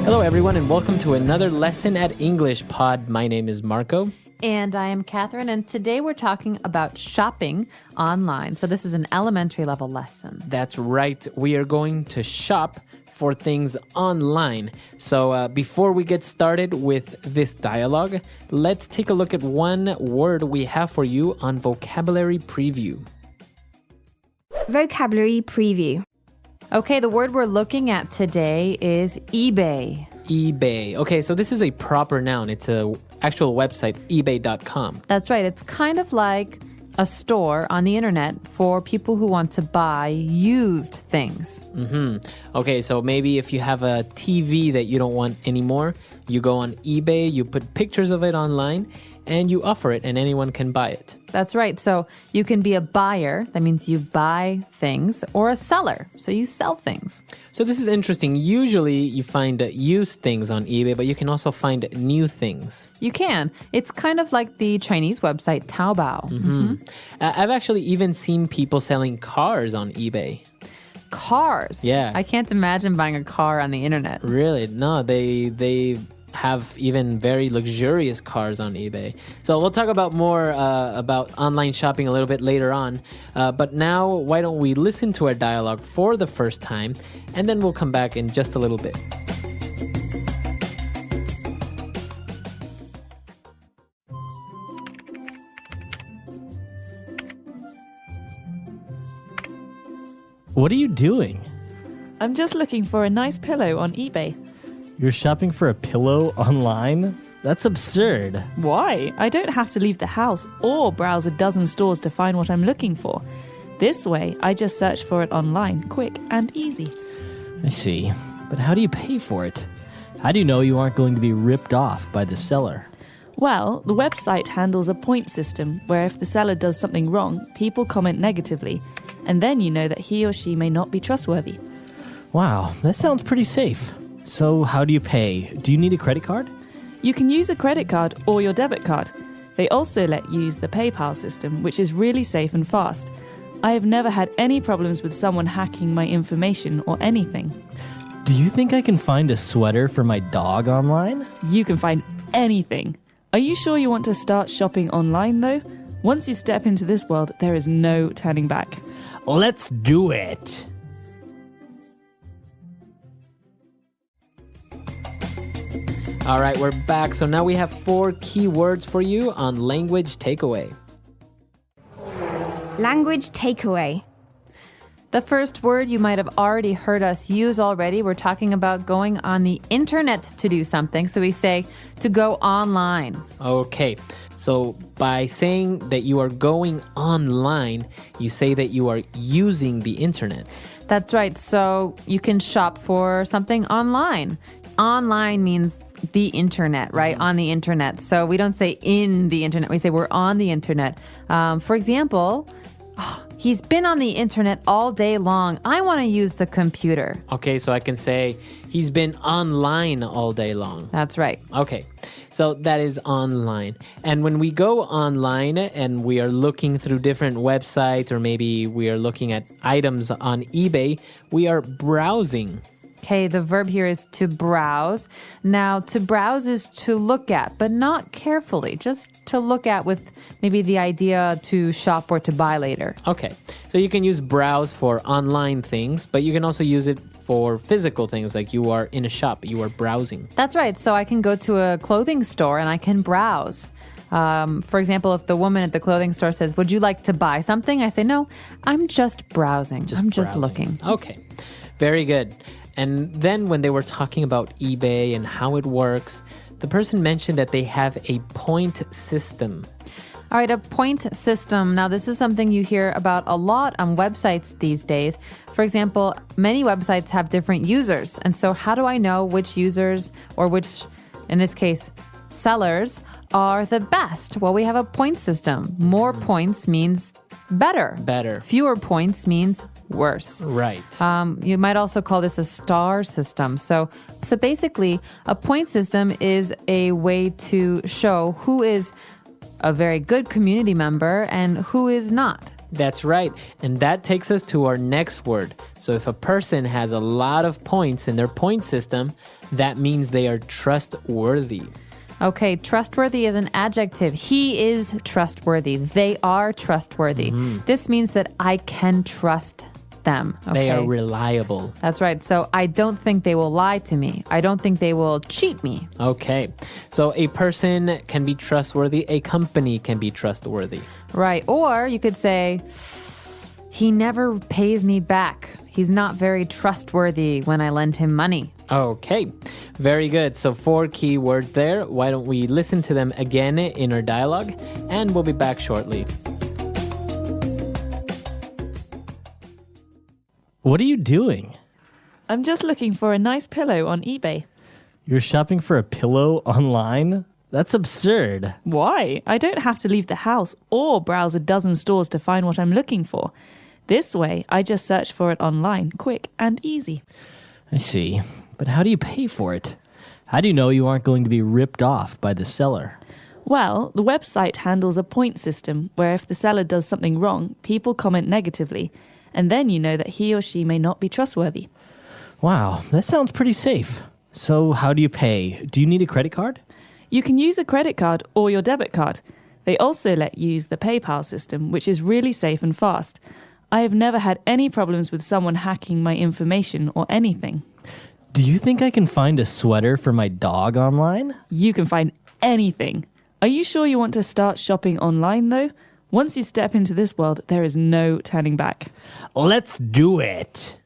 Hello, everyone, and welcome to another lesson at English Pod. My name is Marco. And I am Catherine, and today we're talking about shopping online. So this is an elementary level lesson. That's right. We are going to shop for things online. So before we get started with this dialogue, let's take a look at one word we have for you on Vocabulary Preview. Vocabulary Preview. Okay, the word we're looking at today is eBay. eBay. Okay, so this is a proper noun. It's an actual website, ebay.com. That's right. It's kind of like a store on the internet for people who want to buy used things. Okay, so maybe if you have a TV that you don't want anymore, you go on eBay, you put pictures of it online, and you offer it, and anyone can buy it. That's right. So you can be a buyer. That means you buy things, or a seller. So you sell things. So this is interesting. Usually you find used things on eBay, but you can also find new things. You can. It's kind of like the Chinese website Taobao. I've actually even seen people selling cars on eBay. Cars? Yeah. I can't imagine buying a car on the internet. Really? No, they have even very luxurious cars on eBay. So we'll talk about more about online shopping a little bit later on. But now, why don't we listen to our dialogue for the first time, and then we'll come back in just a little bit. What are you doing? I'm just looking for a nice pillow on eBay. You're shopping for a pillow online? That's absurd. Why? I don't have to leave the house or browse a dozen stores to find what I'm looking for. This way, I just search for it online, quick and easy. I see. But how do you pay for it? How do you know you aren't going to be ripped off by the seller? Well, the website handles a point system where if the seller does something wrong, people comment negatively, and then you know that he or she may not be trustworthy. Wow, that sounds pretty safe. So how do you pay? Do you need a credit card? You can use a credit card or your debit card. They also let you use the PayPal system, which is really safe and fast. I have never had any problems with someone hacking my information or anything. Do you think I can find a sweater for my dog online? You can find anything. Are you sure you want to start shopping online, though? Once you step into this world, there is no turning back. Let's do it! All right, we're back. So now we have 4 key words for you on Language Takeaway. Language Takeaway. The first word you might have already heard us use already. We're talking about going on the internet to do something. So we say to go online. Okay, so by saying that you are going online, you say that you are using the internet. That's right. So you can shop for something online. Online means the internet, right? On the internet. So we don't say in the internet. We say we're on the internet. For example, he's been on the internet all day long. I want to use the computer. Okay, so I can say he's been online all day long. That's right. Okay, so that is online. And when we go online and we are looking through different websites, or maybe we are looking at items on eBay, we are browsing. Okay, the verb here is to browse. Now, to browse is to look at, but not carefully, just to look at with maybe the idea to shop or to buy later. Okay, so you can use browse for online things, but you can also use it for physical things, like you are in a shop, you are browsing. That's right. So I can go to a clothing store and I can browse. For example, if the woman at the clothing store says, "Would you like to buy something?" I say, "No, I'm just browsing. I'm just browsing. looking." Okay, very good. And then when they were talking about eBay and how it works, the person mentioned that they have a point system. All right, a point system. Now, this is something you hear about a lot on websites these days. For example, many websites have different users. And so how do I know which users, or which, in this case, sellers, are the best? Well, we have a point system. More points means better. Better. Fewer points means worse. Right. You might also call this a star system. So basically, a point system is a way to show who is a very good community member and who is not. That's right. And that takes us to our next word. So if a person has a lot of points in their point system, that means they are trustworthy. Okay, trustworthy is an adjective. He is trustworthy. They are trustworthy. This means that I can trust them. Okay? They are reliable. That's right. So I don't think they will lie to me. I don't think they will cheat me. Okay. So a person can be trustworthy. A company can be trustworthy. Right. Or you could say, he never pays me back. He's not very trustworthy when I lend him money. Okay. Very good. So 4 key words there. Why don't we listen to them again in our dialogue? And we'll be back shortly. What are you doing? I'm just looking for a nice pillow on eBay. You're shopping for a pillow online? That's absurd. Why? I don't have to leave the house or browse a dozen stores to find what I'm looking for. This way, I just search for it online, quick and easy. I see. But how do you pay for it? How do you know you aren't going to be ripped off by the seller? Well, the website handles a point system where if the seller does something wrong, people comment negatively, and then you know that he or she may not be trustworthy. Wow, that sounds pretty safe. So how do you pay? Do you need a credit card? You can use a credit card or your debit card. They also let you use the PayPal system, which is really safe and fast. I have never had any problems with someone hacking my information or anything. Do you think I can find a sweater for my dog online? You can find anything. Are you sure you want to start shopping online, though? Once you step into this world, there is no turning back. Let's do it.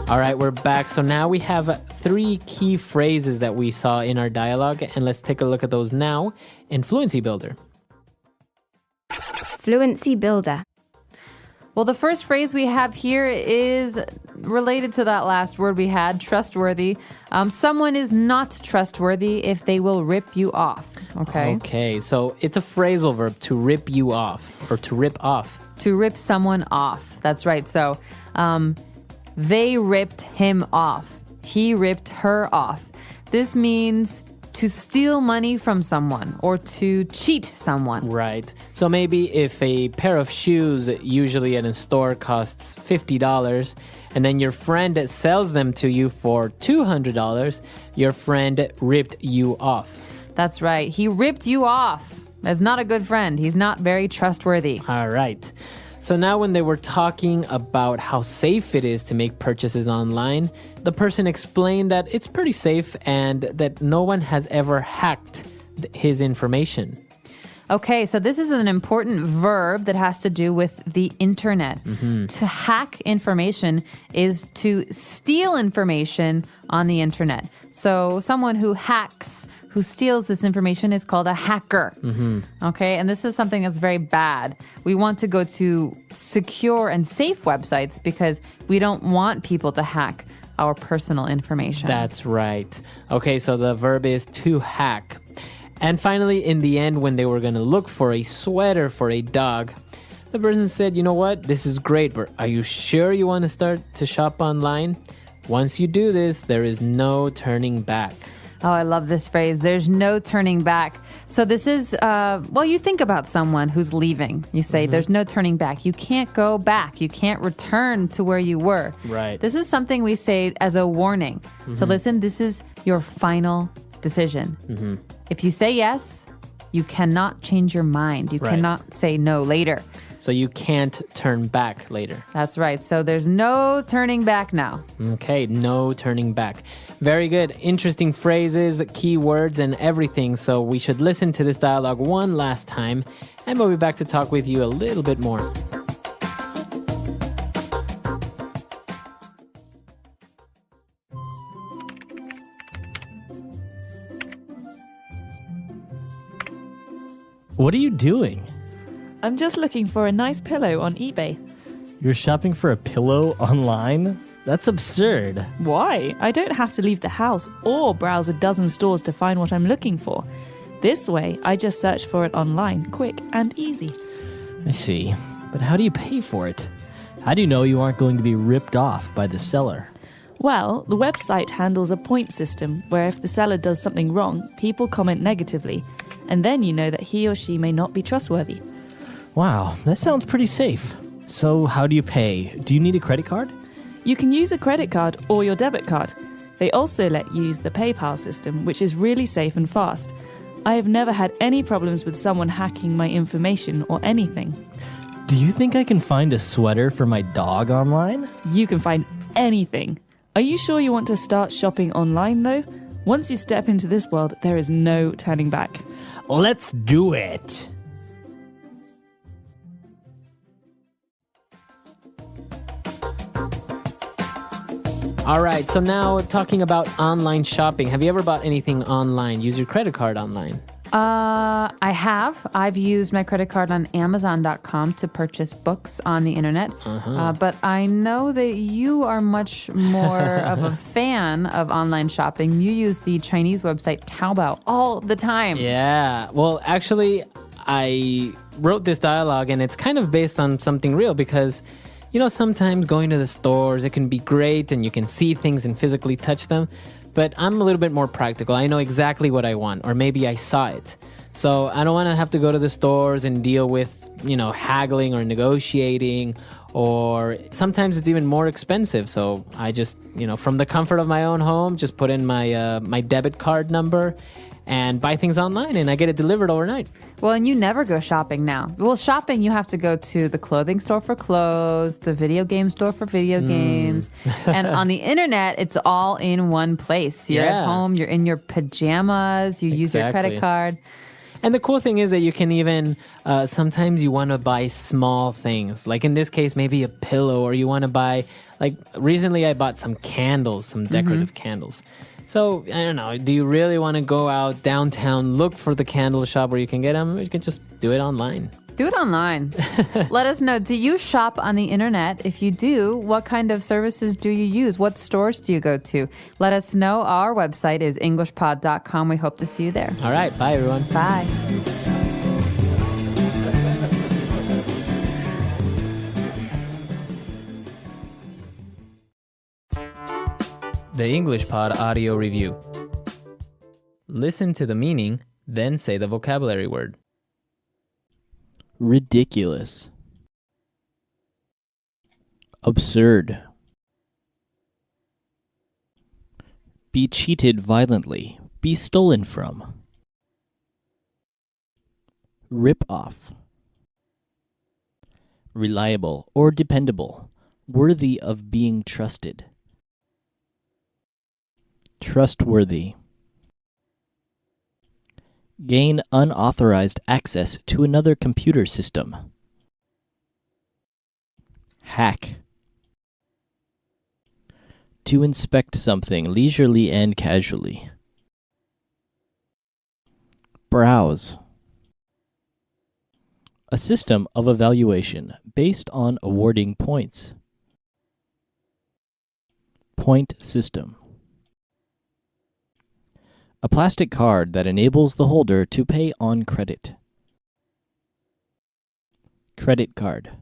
All right, we're back. So now we have 3 key phrases that we saw in our dialogue, and let's take a look at those now in Fluency Builder. Fluency Builder. Well, the first phrase we have here is related to that last word we had, trustworthy. Someone is not trustworthy if they will rip you off. Okay. Okay, so it's a phrasal verb to rip you off or to rip off. To rip someone off. That's right. So they ripped him off. He ripped her off. This means to steal money from someone or to cheat someone. Right. So maybe if a pair of shoes usually at a store costs $50 and then your friend sells them to you for $200, your friend ripped you off. That's right. He ripped you off. That's not a good friend. He's not very trustworthy. All right. So now when they were talking about how safe it is to make purchases online, the person explained that it's pretty safe and that no one has ever hacked his information. Okay, so this is an important verb that has to do with the internet. To hack information is to steal information on the internet. So someone who hacks, who steals this information is called a hacker. Okay, and this is something that's very bad. We want to go to secure and safe websites because we don't want people to hack our personal information. That's right. Okay, so the verb is to hack. And finally, in the end, when they were going to look for a sweater for a dog, the person said, you know what, this is great, but are you sure you want to start to shop online? Once you do this, there is no turning back. Oh, I love this phrase. There's no turning back. So this is, well, you think about someone who's leaving. You say, there's no turning back. You can't go back. You can't return to where you were. Right. This is something we say as a warning. So listen, this is your final decision. If you say yes, you cannot change your mind. You Right. cannot say no later. So you can't turn back later. That's right. So there's no turning back now. Okay, no turning back. Very good. Interesting phrases, key words, and everything. So we should listen to this dialogue one last time, and we'll be back to talk with you a little bit more. What are you doing? I'm just looking for a nice pillow on eBay. You're shopping for a pillow online? That's absurd. Why? I don't have to leave the house or browse a dozen stores to find what I'm looking for. This way, I just search for it online, quick and easy. I see. But how do you pay for it? How do you know you aren't going to be ripped off by the seller? Well, the website handles a point system where if the seller does something wrong, people comment negatively, and then you know that he or she may not be trustworthy. Wow, that sounds pretty safe. So how do you pay? Do you need a credit card? You can use a credit card or your debit card. They also let you use the PayPal system, which is really safe and fast. I have never had any problems with someone hacking my information or anything. Do you think I can find a sweater for my dog online? You can find anything. Are you sure you want to start shopping online though? Once you step into this world, there is no turning back. Let's do it! All right, so now talking about online shopping. Have you ever bought anything online? Use your credit card online? I have. I've used my credit card on Amazon.com to purchase books on the internet. But I know that you are much more of a fan of online shopping. You use the Chinese website Taobao all the time. Yeah. Well, actually, I wrote this dialogue, and it's kind of based on something real because, you know, sometimes going to the stores, it can be great and you can see things and physically touch them. But I'm a little bit more practical. I know exactly what I want, or maybe I saw it. So I don't want to have to go to the stores and deal with, you know, haggling or negotiating, or sometimes it's even more expensive. So I just, you know, from the comfort of my own home, just put in my my debit card number and buy things online, and I get it delivered overnight. Well, and you never go shopping now. Well, shopping, you have to go to the clothing store for clothes, the video game store for video games. And on the internet, it's all in one place. You're at home, you're in your pajamas, you use your credit card. And the cool thing is that you can even, sometimes you want to buy small things. Like in this case, maybe a pillow, or you want to buy, like recently I bought some candles, some decorative candles. So, I don't know, do you really want to go out downtown, look for the candle shop where you can get them? You can just do it online. Do it online. Let us know. Do you shop on the internet? If you do, what kind of services do you use? What stores do you go to? Let us know. Our website is englishpod.com. We hope to see you there. All right. Bye, everyone. Bye. The English Pod Audio Review. Listen to the meaning, then say the vocabulary word. Ridiculous. Absurd. Be cheated violently. Be stolen from. Rip off. Reliable or dependable. Worthy of being trusted. Trustworthy. Gain unauthorized access to another computer system. Hack. To inspect something leisurely and casually. Browse. A system of evaluation based on awarding points. Point system. A plastic card that enables the holder to pay on credit. Credit card.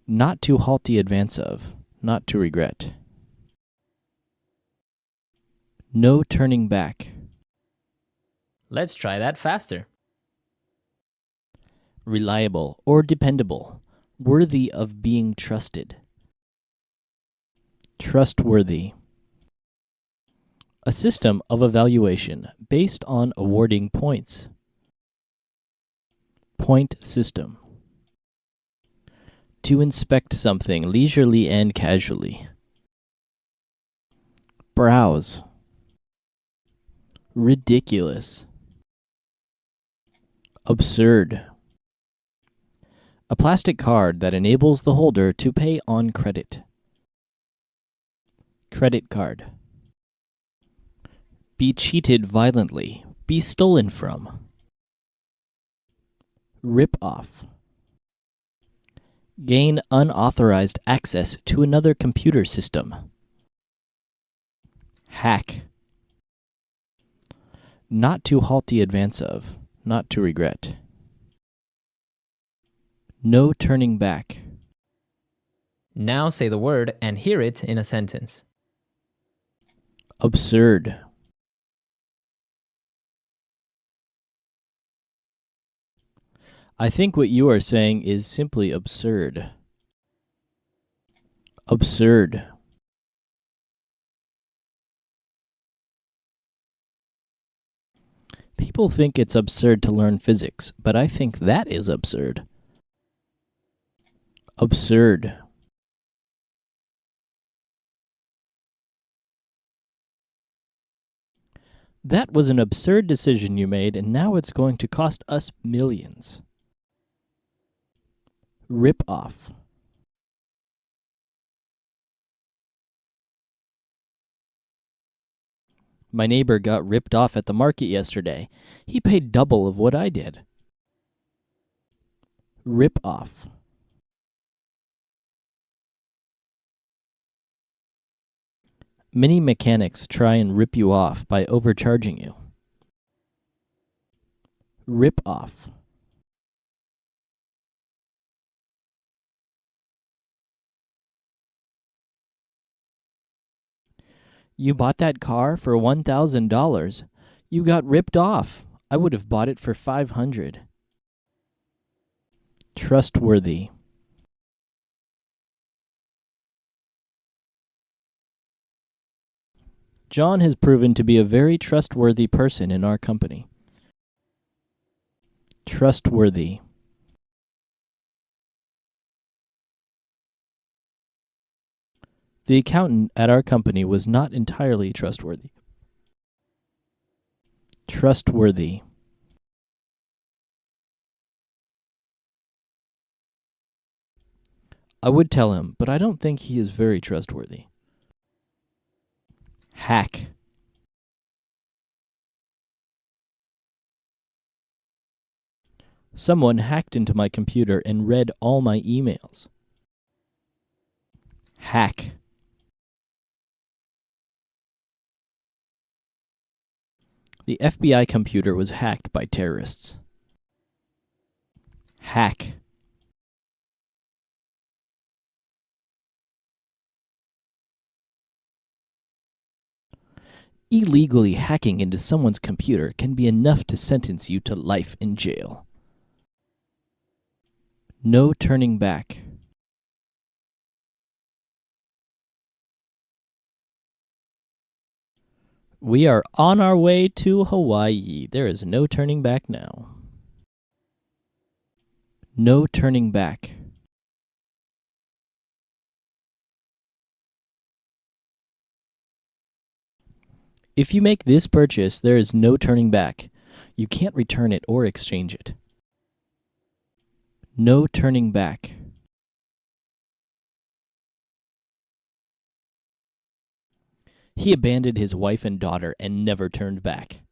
Not to halt the advance of, not to regret. No turning back. Let's try that faster. Reliable or dependable. Worthy of being trusted. Trustworthy. A system of evaluation based on awarding points. Point system. To inspect something leisurely and casually. Browse. Ridiculous. Absurd. A plastic card that enables the holder to pay on credit. Credit card. Be cheated violently. Be stolen from. Rip off. Gain unauthorized access to another computer system. Hack. Not to halt the advance of, not to regret. No turning back. Now say the word and hear it in a sentence. Absurd. I think what you are saying is simply absurd. Absurd. People think it's absurd to learn physics, but I think that is absurd. Absurd. That was an absurd decision you made, and now it's going to cost us millions. Rip off. My neighbor got ripped off at the market yesterday. He paid double of what I did. Rip off. Many mechanics try and rip you off by overcharging you. Rip off. You bought that car for $1,000. You got ripped off. I would have bought it for $500. Trustworthy. John has proven to be a very trustworthy person in our company. Trustworthy. The accountant at our company was not entirely trustworthy. Trustworthy. I would tell him, but I don't think he is very trustworthy. Hack. Someone hacked into my computer and read all my emails. Hack. The FBI computer was hacked by terrorists. Hack. Illegally hacking into someone's computer can be enough to sentence you to life in jail. No turning back. We are on our way to Hawaii. There is no turning back now. No turning back. If you make this purchase, there is no turning back. You can't return it or exchange it. No turning back. He abandoned his wife and daughter and never turned back.